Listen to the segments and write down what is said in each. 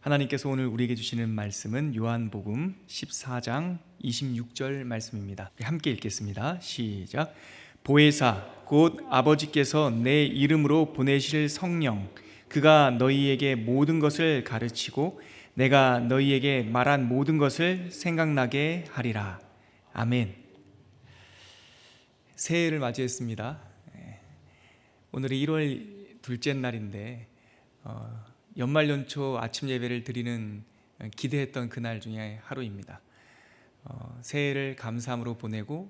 하나님께서 오늘 우리에게 주시는 말씀은 요한복음 14장 26절 말씀입니다. 함께 읽겠습니다. 시작. 보혜사 곧 아버지께서 내 이름으로 보내실 성령 그가 너희에게 모든 것을 가르치고 내가 너희에게 말한 모든 것을 생각나게 하리라. 아멘. 새해를 맞이했습니다. 오늘이 1월 둘째 날인데 연말연초 아침 예배를 드리는 기대했던 그날 중에 하루입니다. 새해를 감사함으로 보내고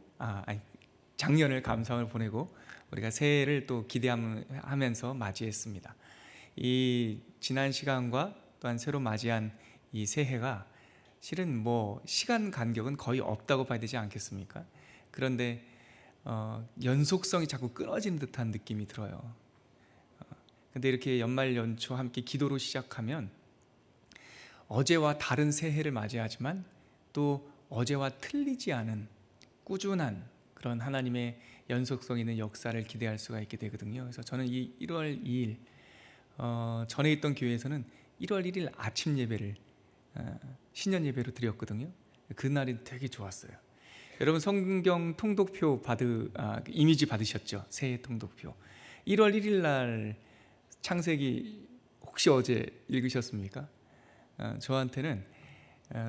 작년을 감사함으로 보내고 우리가 새해를 또 기대하면서 맞이했습니다. 이 지난 시간과 또한 새로 맞이한 이 새해가 실은 시간 간격은 거의 없다고 봐야 되지 않겠습니까? 그런데 연속성이 자꾸 끊어지는 듯한 느낌이 들어요. 근데 이렇게 연말 연초 함께 기도로 시작하면 어제와 다른 새해를 맞이하지만 또 어제와 틀리지 않은 꾸준한 그런 하나님의 연속성 있는 역사를 기대할 수가 있게 되거든요. 그래서 저는 이 1월 2일 전에 있던 교회에서는 1월 1일 아침 예배를 신년 예배로 드렸거든요. 그날이 되게 좋았어요. 여러분 성경 통독표 이미지 받으셨죠? 새해 통독표. 1월 1일 날 창세기 혹시 어제 읽으셨습니까? 저한테는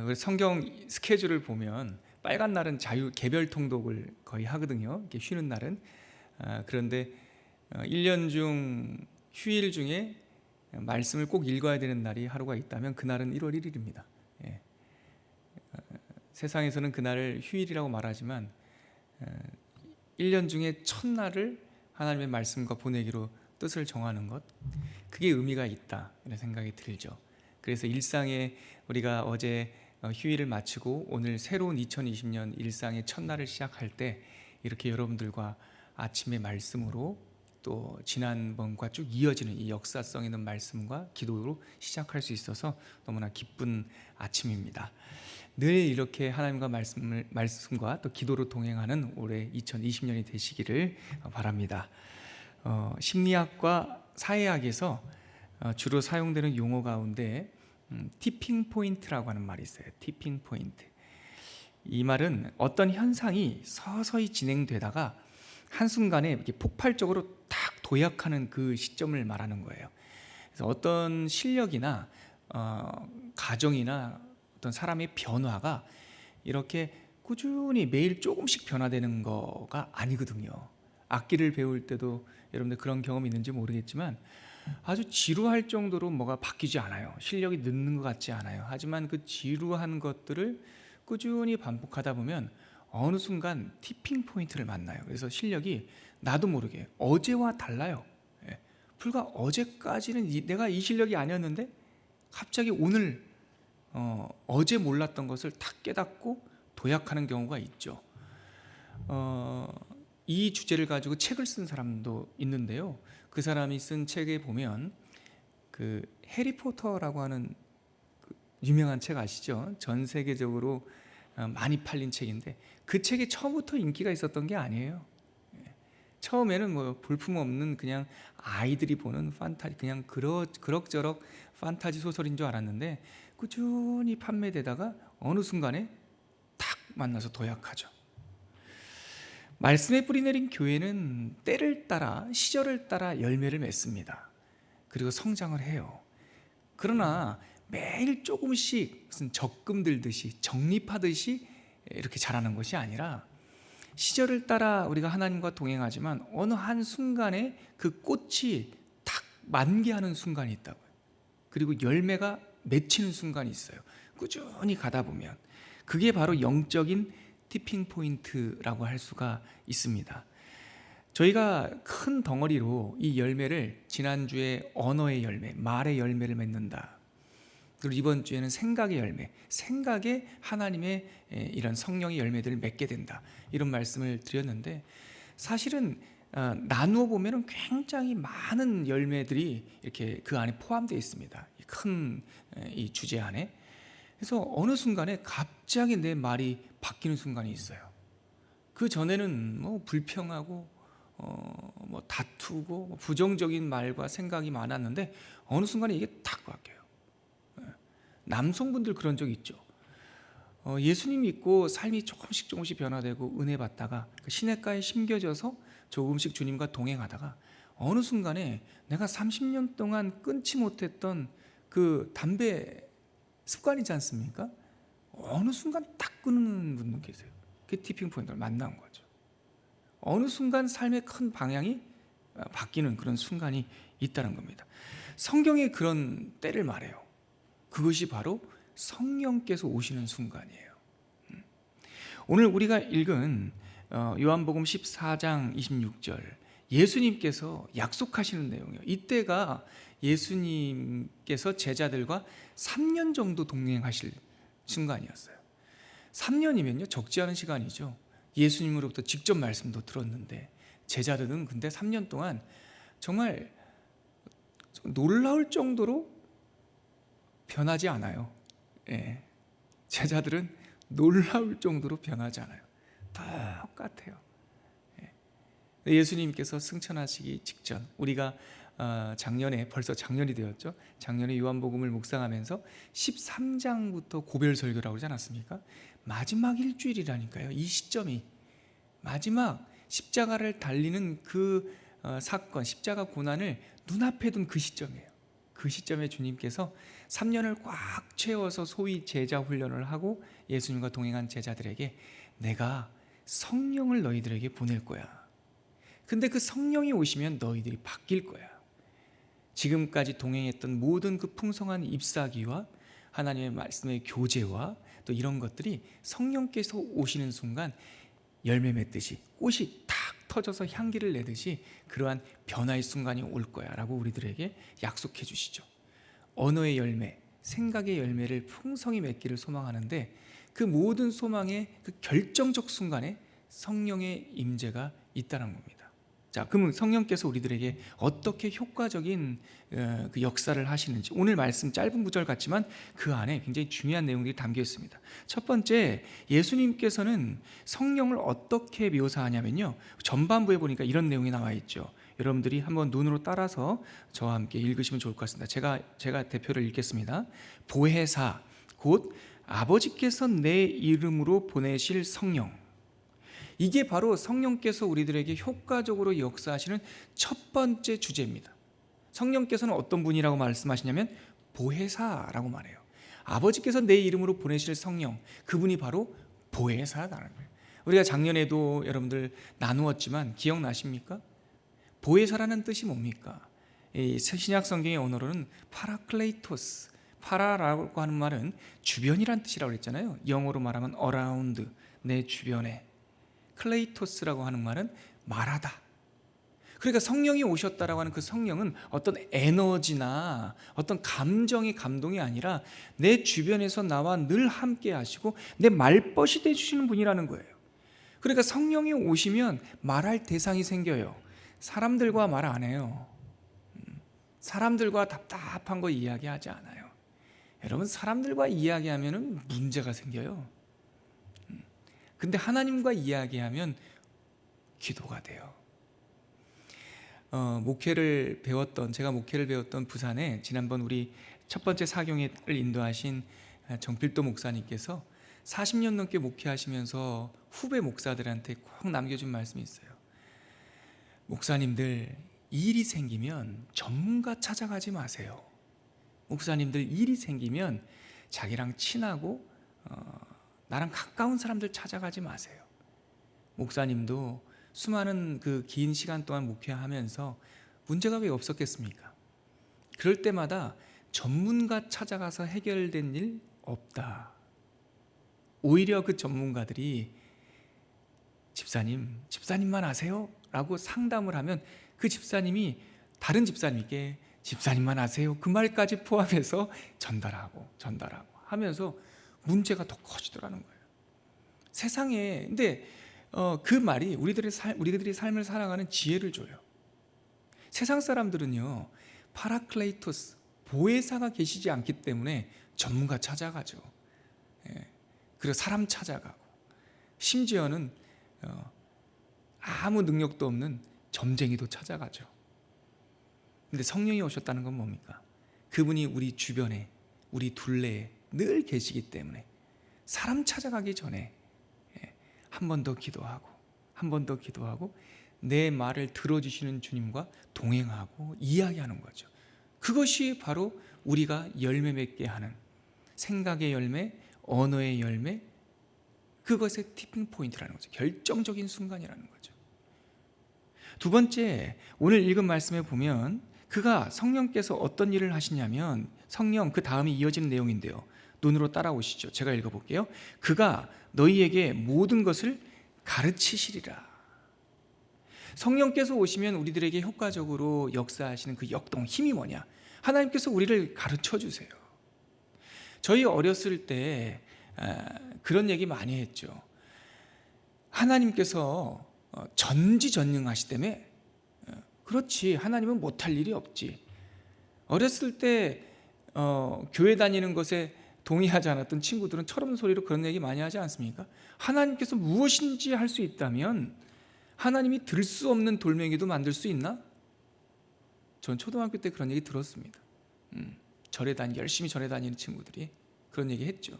우리 성경 스케줄을 보면 빨간 날은 개별 통독을 거의 하거든요. 이렇게 쉬는 날은. 그런데 1년 중 휴일 중에 말씀을 꼭 읽어야 되는 날이 하루가 있다면 그날은 1월 1일입니다. 세상에서는 그날을 휴일이라고 말하지만 1년 중에 첫날을 하나님의 말씀과 보내기로 뜻을 정하는 것, 그게 의미가 있다 이런 생각이 들죠. 그래서 일상에 우리가 어제 휴일을 마치고 오늘 새로운 2020년 일상의 첫날을 시작할 때 이렇게 여러분들과 아침의 말씀으로 또 지난번과 쭉 이어지는 이 역사성 있는 말씀과 기도로 시작할 수 있어서 너무나 기쁜 아침입니다. 늘 이렇게 하나님과 말씀과 또 기도로 동행하는 올해 2020년이 되시기를 바랍니다. 심리학과 사회학에서 주로 사용되는 용어 가운데 티핑 포인트라고 하는 말이 있어요. 티핑 포인트. 이 말은 어떤 현상이 서서히 진행되다가 한순간에 이렇게 폭발적으로 딱 도약하는 그 시점을 말하는 거예요. 그래서 어떤 실력이나 가정이나 어떤 사람의 변화가 이렇게 꾸준히 매일 조금씩 변화되는 거가 아니거든요. 악기를 배울 때도 여러분들 그런 경험이 있는지 모르겠지만 아주 지루할 정도로 뭐가 바뀌지 않아요. 실력이 늦는 것 같지 않아요. 하지만 그 지루한 것들을 꾸준히 반복하다 보면 어느 순간 티핑 포인트를 만나요. 그래서 실력이 나도 모르게 어제와 달라요. 불과 어제까지는 내가 이 실력이 아니었는데 갑자기 오늘 어제 몰랐던 것을 탁 깨닫고 도약하는 경우가 있죠. 이 주제를 가지고 책을 쓴 사람도 있는데요. 그 사람이 쓴 책에 보면 그 해리포터라고 하는 유명한 책 아시죠? 전 세계적으로 많이 팔린 책인데 그 책이 처음부터 인기가 있었던 게 아니에요. 처음에는 볼품없는 그냥 아이들이 보는 판타지, 그냥 그럭저럭 판타지 소설인 줄 알았는데 꾸준히 판매되다가 어느 순간에 탁 만나서 도약하죠. 말씀의 뿌리 내린 교회는 때를 따라 시절을 따라 열매를 맺습니다. 그리고 성장을 해요. 그러나 매일 조금씩 무슨 적금 들듯이 적립하듯이 이렇게 자라는 것이 아니라 시절을 따라 우리가 하나님과 동행하지만 어느 한순간에 그 꽃이 탁 만개하는 순간이 있다고요. 그리고 열매가 맺히는 순간이 있어요. 꾸준히 가다 보면 그게 바로 영적인 티핑 포인트라고 할 수가 있습니다. 저희가 큰 덩어리로 이 열매를 지난주에 언어의 열매, 말의 열매를 맺는다. 그리고 이번 주에는 생각의 열매, 생각에 하나님의 이런 성령의 열매들을 맺게 된다. 이런 말씀을 드렸는데 사실은 나누어 보면 굉장히 많은 열매들이 이렇게 그 안에 포함되어 있습니다. 큰 이 주제 안에. 그래서 어느 순간에 갑자기 내 말이 바뀌는 순간이 있어요. 그 전에는 불평하고 다투고 부정적인 말과 생각이 많았는데 어느 순간에 이게 탁 바뀌어요. 남성분들 그런 적 있죠. 예수님 믿고 삶이 조금씩 변화되고 은혜 받다가 그 시냇가에 심겨져서 조금씩 주님과 동행하다가 어느 순간에 내가 30년 동안 끊지 못했던 그 담배 습관이지 않습니까? 어느 순간 딱 끊는 분도 계세요. 그게 티핑 포인트를 만난 거죠. 어느 순간 삶의 큰 방향이 바뀌는 그런 순간이 있다는 겁니다. 성경에 그런 때를 말해요. 그것이 바로 성령께서 오시는 순간이에요. 오늘 우리가 읽은 요한복음 14장 26절, 예수님께서 약속하시는 내용이에요. 이때가 예수님께서 제자들과 3년 정도 동행하실 순간이었어요. 3년이면요 적지 않은 시간이죠. 예수님으로부터 직접 말씀도 들었는데 제자들은 근데 3년 동안 정말 놀라울 정도로 변하지 않아요. 예. 제자들은 놀라울 정도로 변하지 않아요. 똑같아요. 예. 예수님께서 승천하시기 직전, 우리가 작년에, 벌써 작년이 되었죠. 작년에 요한복음을 묵상하면서 13장부터 고별 설교라고 그러지 않았습니까? 마지막 일주일이라니까요. 이 시점이 마지막 십자가를 달리는 그 사건, 십자가 고난을 눈앞에 둔 그 시점이에요. 그 시점에 주님께서 3년을 꽉 채워서 소위 제자 훈련을 하고 예수님과 동행한 제자들에게 내가 성령을 너희들에게 보낼 거야. 근데 그 성령이 오시면 너희들이 바뀔 거야. 지금까지 동행했던 모든 그 풍성한 잎사귀와 하나님의 말씀의 교제와 또 이런 것들이 성령께서 오시는 순간 열매 맺듯이 꽃이 탁 터져서 향기를 내듯이 그러한 변화의 순간이 올 거야 라고 우리들에게 약속해 주시죠. 언어의 열매, 생각의 열매를 풍성히 맺기를 소망하는데 그 모든 소망의 그 결정적 순간에 성령의 임재가 있다는 겁니다. 자, 그러면 성령께서 우리들에게 어떻게 효과적인 그 역사를 하시는지, 오늘 말씀 짧은 구절 같지만 그 안에 굉장히 중요한 내용들이 담겨 있습니다. 첫 번째, 예수님께서는 성령을 어떻게 묘사하냐면요, 전반부에 보니까 이런 내용이 나와 있죠. 여러분들이 한번 눈으로 따라서 저와 함께 읽으시면 좋을 것 같습니다. 제가 대표를 읽겠습니다. 보혜사, 곧 아버지께서 내 이름으로 보내실 성령. 이게 바로 성령께서 우리들에게 효과적으로 역사하시는 첫 번째 주제입니다. 성령께서는 어떤 분이라고 말씀하시냐면 보혜사라고 말해요. 아버지께서 내 이름으로 보내실 성령, 그분이 바로 보혜사라는 거예요. 우리가 작년에도 여러분들 나누었지만 기억나십니까? 보혜사라는 뜻이 뭡니까? 이 신약 성경의 언어로는 파라클레이토스, 파라라고 하는 말은 주변이란 뜻이라고 했잖아요. 영어로 말하면 around, 내 주변에. 클레이토스라고 하는 말은 말하다. 그러니까 성령이 오셨다라고 하는 그 성령은 어떤 에너지나 어떤 감정의 감동이 아니라 내 주변에서 나와 늘 함께 하시고 내 말벗이 되주시는 분이라는 거예요. 그러니까 성령이 오시면 말할 대상이 생겨요. 사람들과 말 안 해요. 사람들과 답답한 거 이야기하지 않아요. 여러분, 사람들과 이야기하면 문제가 생겨요. 근데 하나님과 이야기하면 기도가 돼요. 제가 목회를 배웠던 부산에 지난번 우리 첫 번째 사경회를 인도하신 정필도 목사님께서 40년 넘게 목회하시면서 후배 목사들한테 꼭 남겨준 말씀이 있어요. 목사님들, 일이 생기면 전문가 찾아가지 마세요. 목사님들, 일이 생기면 자기랑 친하고 나랑 가까운 사람들 찾아가지 마세요. 목사님도 수많은 그 긴 시간 동안 목회하면서 문제가 왜 없었겠습니까? 그럴 때마다 전문가 찾아가서 해결된 일 없다. 오히려 그 전문가들이 집사님만 아세요? 라고 상담을 하면 그 집사님이 다른 집사님께 집사님만 아세요? 그 말까지 포함해서 전달하고 하면서 문제가 더 커지더라는 거예요. 세상에, 근데 그 말이 우리들이 삶을 살아가는 지혜를 줘요. 세상 사람들은요, 파라클레이토스, 보혜사가 계시지 않기 때문에 전문가 찾아가죠. 그리고 사람 찾아가고, 심지어는 아무 능력도 없는 점쟁이도 찾아가죠. 근데 성령이 오셨다는 건 뭡니까? 그분이 우리 주변에, 우리 둘레에 늘 계시기 때문에 사람 찾아가기 전에 한 번 더 기도하고 한 번 더 기도하고 내 말을 들어주시는 주님과 동행하고 이야기하는 거죠. 그것이 바로 우리가 열매 맺게 하는 생각의 열매, 언어의 열매, 그것의 티핑 포인트라는 거죠. 결정적인 순간이라는 거죠. 두 번째, 오늘 읽은 말씀에 보면 그가 성령께서 어떤 일을 하시냐면 성령 그 다음이 이어지는 내용인데요. 눈으로 따라오시죠. 제가 읽어볼게요. 그가 너희에게 모든 것을 가르치시리라. 성령께서 오시면 우리들에게 효과적으로 역사하시는 그 역동, 힘이 뭐냐? 하나님께서 우리를 가르쳐 주세요. 저희 어렸을 때 그런 얘기 많이 했죠. 하나님께서 전지전능하시다며. 그렇지, 하나님은 못할 일이 없지. 어렸을 때 교회 다니는 것에 동의하지 않았던 친구들은 철없는 소리로 그런 얘기 많이 하지 않습니까? 하나님께서 무엇인지 할 수 있다면 하나님이 들 수 없는 돌멩이도 만들 수 있나? 전 초등학교 때 그런 얘기 들었습니다. 열심히 절에 다니는 친구들이 그런 얘기 했죠.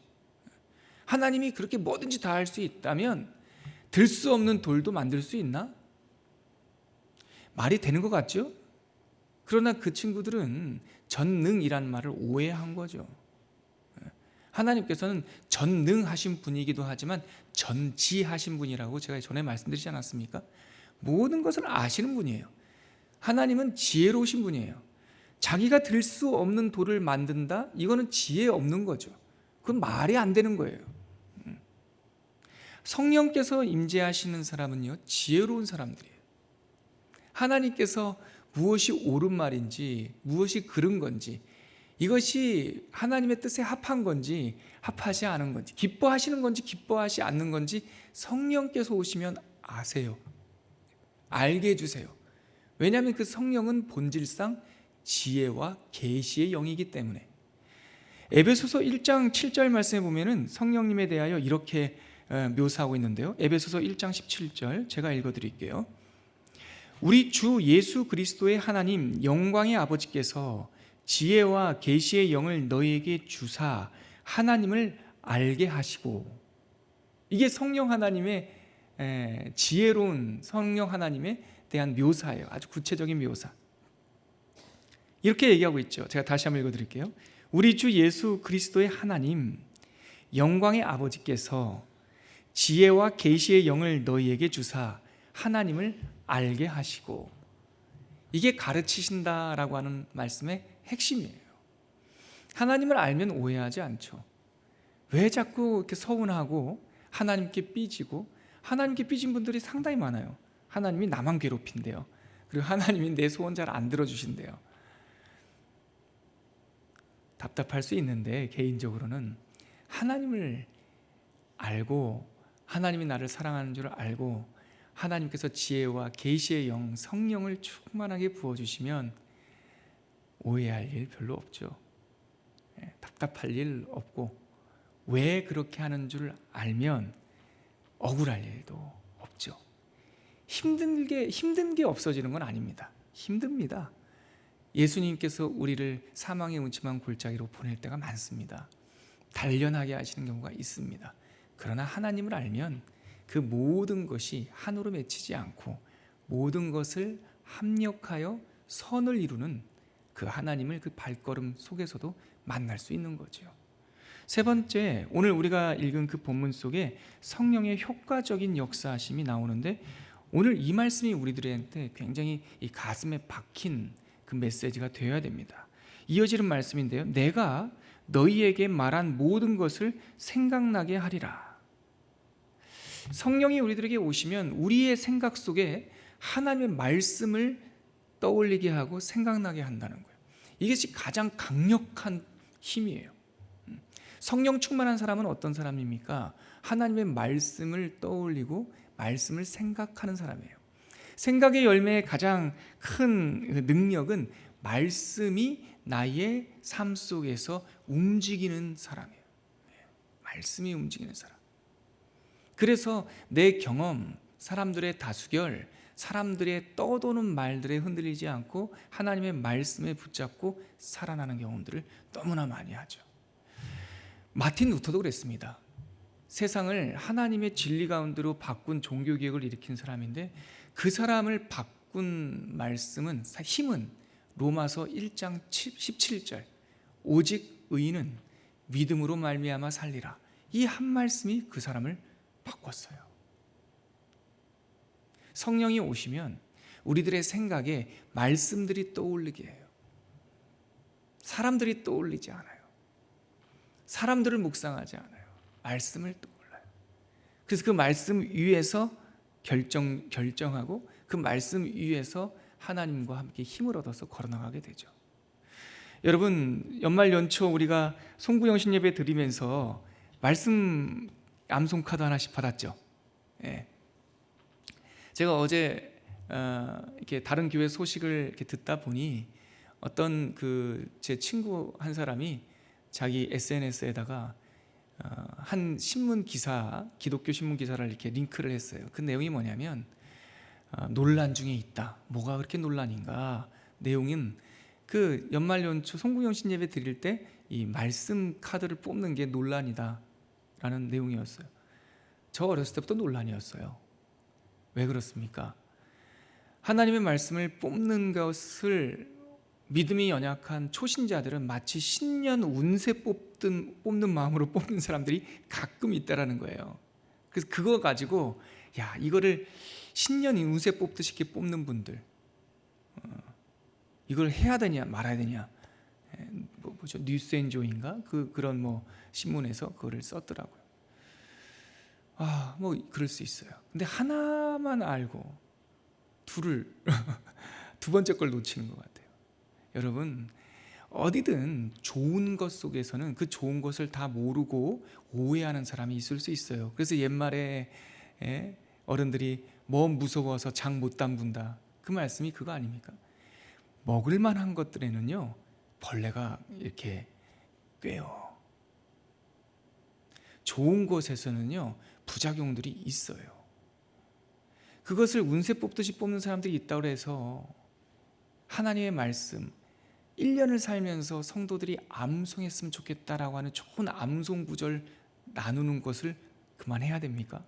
하나님이 그렇게 뭐든지 다 할 수 있다면 들 수 없는 돌도 만들 수 있나? 말이 되는 것 같죠? 그러나 그 친구들은 전능이란 말을 오해한 거죠. 하나님께서는 전능하신 분이기도 하지만 전지하신 분이라고 제가 전에 말씀드리지 않았습니까? 모든 것을 아시는 분이에요. 하나님은 지혜로우신 분이에요. 자기가 들 수 없는 돌을 만든다? 이거는 지혜 없는 거죠. 그건 말이 안 되는 거예요. 성령께서 임재하시는 사람은요, 지혜로운 사람들이에요. 하나님께서 무엇이 옳은 말인지, 무엇이 그른 건지, 이것이 하나님의 뜻에 합한 건지 합하지 않은 건지, 기뻐하시는 건지 기뻐하지 않는 건지 성령께서 오시면 아세요. 알게 해주세요. 왜냐하면 그 성령은 본질상 지혜와 계시의 영이기 때문에. 에베소서 1장 7절 말씀에 보면은 성령님에 대하여 이렇게 묘사하고 있는데요. 에베소서 1장 17절 제가 읽어드릴게요. 우리 주 예수 그리스도의 하나님 영광의 아버지께서 지혜와 계시의 영을 너희에게 주사 하나님을 알게 하시고, 이게 성령 하나님의 지혜로운 성령 하나님에 대한 묘사예요. 아주 구체적인 묘사. 이렇게 얘기하고 있죠. 제가 다시 한번 읽어드릴게요. 우리 주 예수 그리스도의 하나님 영광의 아버지께서 지혜와 계시의 영을 너희에게 주사 하나님을 알게 하시고, 이게 가르치신다라고 하는 말씀의 핵심이에요. 하나님을 알면 오해하지 않죠. 왜 자꾸 이렇게 서운하고 하나님께 삐지고, 하나님께 삐진 분들이 상당히 많아요. 하나님이 나만 괴롭힌대요. 그리고 하나님이 내 소원 잘 안 들어주신대요. 답답할 수 있는데 개인적으로는 하나님을 알고 하나님이 나를 사랑하는 줄 알고 하나님께서 지혜와 계시의 영, 성령을 충만하게 부어주시면 오해할 일 별로 없죠. 답답할 일 없고, 왜 그렇게 하는 줄 알면 억울할 일도 없죠. 힘든 게 없어지는 건 아닙니다. 힘듭니다. 예수님께서 우리를 사망의 음침한 골짜기로 보낼 때가 많습니다. 단련하게 하시는 경우가 있습니다. 그러나 하나님을 알면 그 모든 것이 한으로 맺히지 않고 모든 것을 합력하여 선을 이루는 그 하나님을 그 발걸음 속에서도 만날 수 있는 거죠. 세 번째, 오늘 우리가 읽은 그 본문 속에 성령의 효과적인 역사하심이 나오는데, 오늘 이 말씀이 우리들한테 굉장히 이 가슴에 박힌 그 메시지가 되어야 됩니다. 이어지는 말씀인데요. 내가 너희에게 말한 모든 것을 생각나게 하리라. 성령이 우리들에게 오시면 우리의 생각 속에 하나님의 말씀을 떠올리게 하고 생각나게 한다는 거예요. 이것이 가장 강력한 힘이에요. 성령 충만한 사람은 어떤 사람입니까? 하나님의 말씀을 떠올리고 말씀을 생각하는 사람이에요. 생각의 열매의 가장 큰 능력은 말씀이 나의 삶 속에서 움직이는 사람이에요. 말씀이 움직이는 사람. 그래서 내 경험, 사람들의 다수결, 사람들의 떠도는 말들에 흔들리지 않고 하나님의 말씀에 붙잡고 살아나는 경험들을 너무나 많이 하죠. 마틴 루터도 그랬습니다. 세상을 하나님의 진리 가운데로 바꾼 종교개혁을 일으킨 사람인데, 그 사람을 바꾼 말씀은, 힘은 로마서 1장 17절 오직 의인은 믿음으로 말미암아 살리라, 이 한 말씀이 그 사람을 바꿨어요. 성령이 오시면 우리들의 생각에 말씀들이 떠오르게 해요. 사람들이 떠올리지 않아요. 사람들을 묵상하지 않아요. 말씀을 떠올라요. 그래서 그 말씀 위에서 결정하고, 그 말씀 위에서 하나님과 함께 힘을 얻어서 걸어나가게 되죠. 여러분, 연말 연초 우리가 송구영신 예배 드리면서 말씀 암송 카드 하나씩 받았죠. 예. 제가 어제 이렇게 다른 교회 소식을 이렇게 듣다 보니, 어떤 제 친구 한 사람이 자기 SNS에다가 한 신문 기사, 기독교 신문 기사를 이렇게 링크를 했어요. 그 내용이 뭐냐면, 논란 중에 있다. 뭐가 그렇게 논란인가? 내용은 그 연말연초 송구영신 예배 드릴 때 이 말씀 카드를 뽑는 게 논란이다 라는 내용이었어요. 저 어렸을 때부터 논란이었어요. 왜 그렇습니까? 하나님의 말씀을 뽑는 것을 믿음이 연약한 초신자들은 마치 신년 운세 뽑는 마음으로 뽑는 사람들이 가끔 있다라는 거예요. 그래서 그거 가지고 이거를 신년 운세 뽑듯이 이렇게 뽑는 분들, 이걸 해야 되냐 말아야 되냐, 뭐죠, 뉴스엔조인가 그런 신문에서 그거를 썼더라고요. 그럴 수 있어요. 근데 하나만 알고 둘을 두 번째 걸 놓치는 것 같아요. 여러분, 어디든 좋은 것 속에서는 그 좋은 것을 다 모르고 오해하는 사람이 있을 수 있어요. 그래서 옛말에 어른들이 뭐 무서워서 장 못 담근다, 그 말씀이 그거 아닙니까? 먹을 만한 것들에는요 벌레가 이렇게 꿰요. 좋은 것에서는요 부작용들이 있어요. 그것을 운세 뽑듯이 뽑는 사람들이 있다고 해서 하나님의 말씀 1년을 살면서 성도들이 암송했으면 좋겠다라고 하는 좋은 암송 구절 나누는 것을 그만해야 됩니까?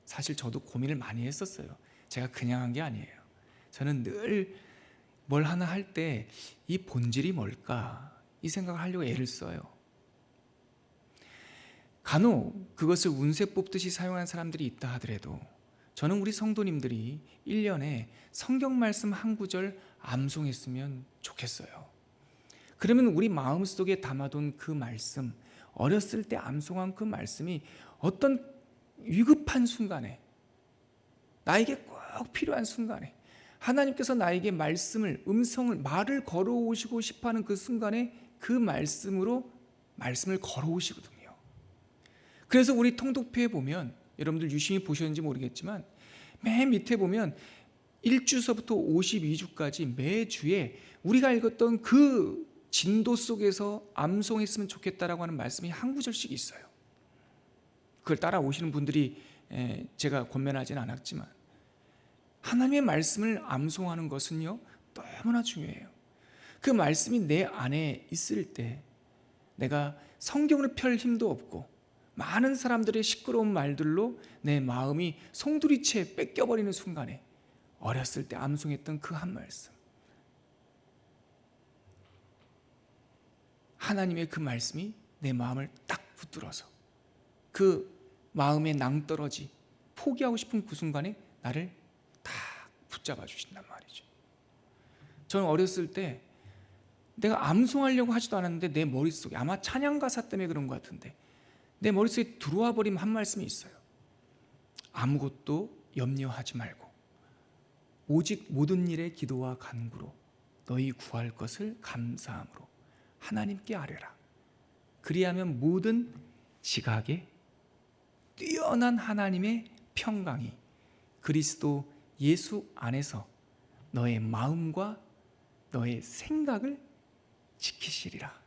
사실 저도 고민을 많이 했었어요. 제가 그냥 한 게 아니에요. 저는 늘 뭘 하나 할 때 이 본질이 뭘까, 이 생각을 하려고 애를 써요. 간혹 그것을 운세 뽑듯이 사용하는 사람들이 있다 하더라도 저는 우리 성도님들이 1년에 성경 말씀 한 구절 암송했으면 좋겠어요. 그러면 우리 마음속에 담아둔 그 말씀, 어렸을 때 암송한 그 말씀이 어떤 위급한 순간에, 나에게 꼭 필요한 순간에 하나님께서 나에게 음성을, 말을 걸어오시고 싶어하는 그 순간에 그 말씀을 걸어오시거든요. 그래서 우리 통독표에 보면, 여러분들 유심히 보셨는지 모르겠지만 맨 밑에 보면 1주서부터 52주까지 매주에 우리가 읽었던 그 진도 속에서 암송했으면 좋겠다라고 하는 말씀이 한 구절씩 있어요. 그걸 따라오시는 분들이 제가 권면하지는 않았지만, 하나님의 말씀을 암송하는 것은요 너무나 중요해요. 그 말씀이 내 안에 있을 때 내가 성경을 펼 힘도 없고 많은 사람들의 시끄러운 말들로 내 마음이 송두리째 뺏겨버리는 순간에 어렸을 때 암송했던 그 한 말씀, 하나님의 그 말씀이 내 마음을 딱 붙들어서 그 마음의 낭떠러지, 포기하고 싶은 그 순간에 나를 딱 붙잡아 주신단 말이죠. 저는 어렸을 때 내가 암송하려고 하지도 않았는데 내 머릿속에, 아마 찬양 가사 때문에 그런 것 같은데 내 머릿속에 들어와 버린 한 말씀이 있어요. 아무것도 염려하지 말고 오직 모든 일에 기도와 간구로 너희 구할 것을 감사함으로 하나님께 아뢰라. 그리하면 모든 지각에 뛰어난 하나님의 평강이 그리스도 예수 안에서 너의 마음과 너의 생각을 지키시리라.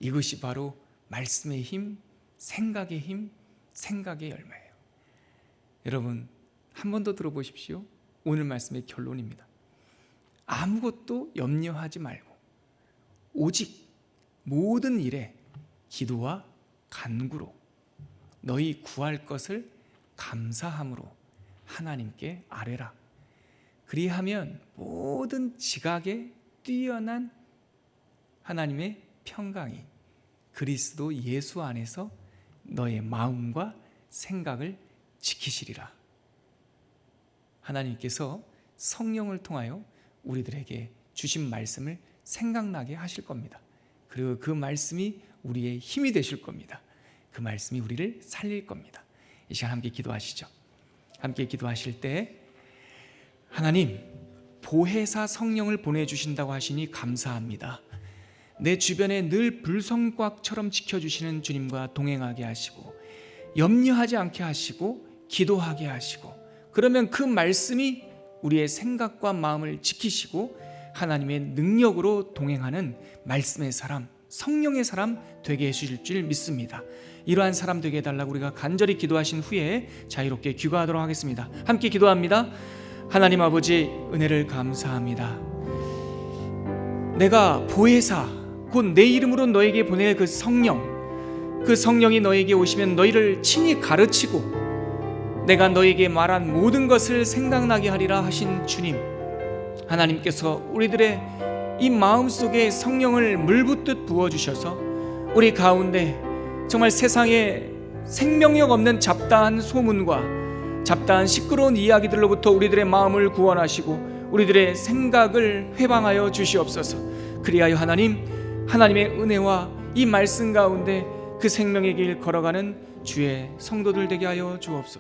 이것이 바로 말씀의 힘, 생각의 힘, 생각의 열매예요. 여러분, 한 번 더 들어보십시오. 오늘 말씀의 결론입니다. 아무것도 염려하지 말고 오직 모든 일에 기도와 간구로 너희 구할 것을 감사함으로 하나님께 아뢰라. 그리하면 모든 지각에 뛰어난 하나님의 평강이 그리스도 예수 안에서 너의 마음과 생각을 지키시리라. 하나님께서 성령을 통하여 우리들에게 주신 말씀을 생각나게 하실 겁니다. 그리고 그 말씀이 우리의 힘이 되실 겁니다. 그 말씀이 우리를 살릴 겁니다. 이 시간 함께 기도하시죠. 함께 기도하실 때 하나님, 보혜사 성령을 보내주신다고 하시니 감사합니다. 내 주변에 늘 불성곽처럼 지켜주시는 주님과 동행하게 하시고 염려하지 않게 하시고 기도하게 하시고, 그러면 그 말씀이 우리의 생각과 마음을 지키시고 하나님의 능력으로 동행하는 말씀의 사람, 성령의 사람 되게 해주실 줄 믿습니다. 이러한 사람 되게 해달라고 우리가 간절히 기도하신 후에 자유롭게 귀가하도록 하겠습니다. 함께 기도합니다. 하나님 아버지, 은혜를 감사합니다. 내가 보혜사, 곧 내 이름으로 너에게 보낼 그 성령이 너에게 오시면 너희를 친히 가르치고 내가 너에게 말한 모든 것을 생각나게 하리라 하신 주님, 하나님께서 우리들의 이 마음속에 성령을 물붓듯 부어주셔서 우리 가운데 정말 세상에 생명력 없는 잡다한 소문과 잡다한 시끄러운 이야기들로부터 우리들의 마음을 구원하시고 우리들의 생각을 회방하여 주시옵소서. 그리하여 하나님의 은혜와 이 말씀 가운데 그 생명의 길 걸어가는 주의 성도들 되게 하여 주옵소서.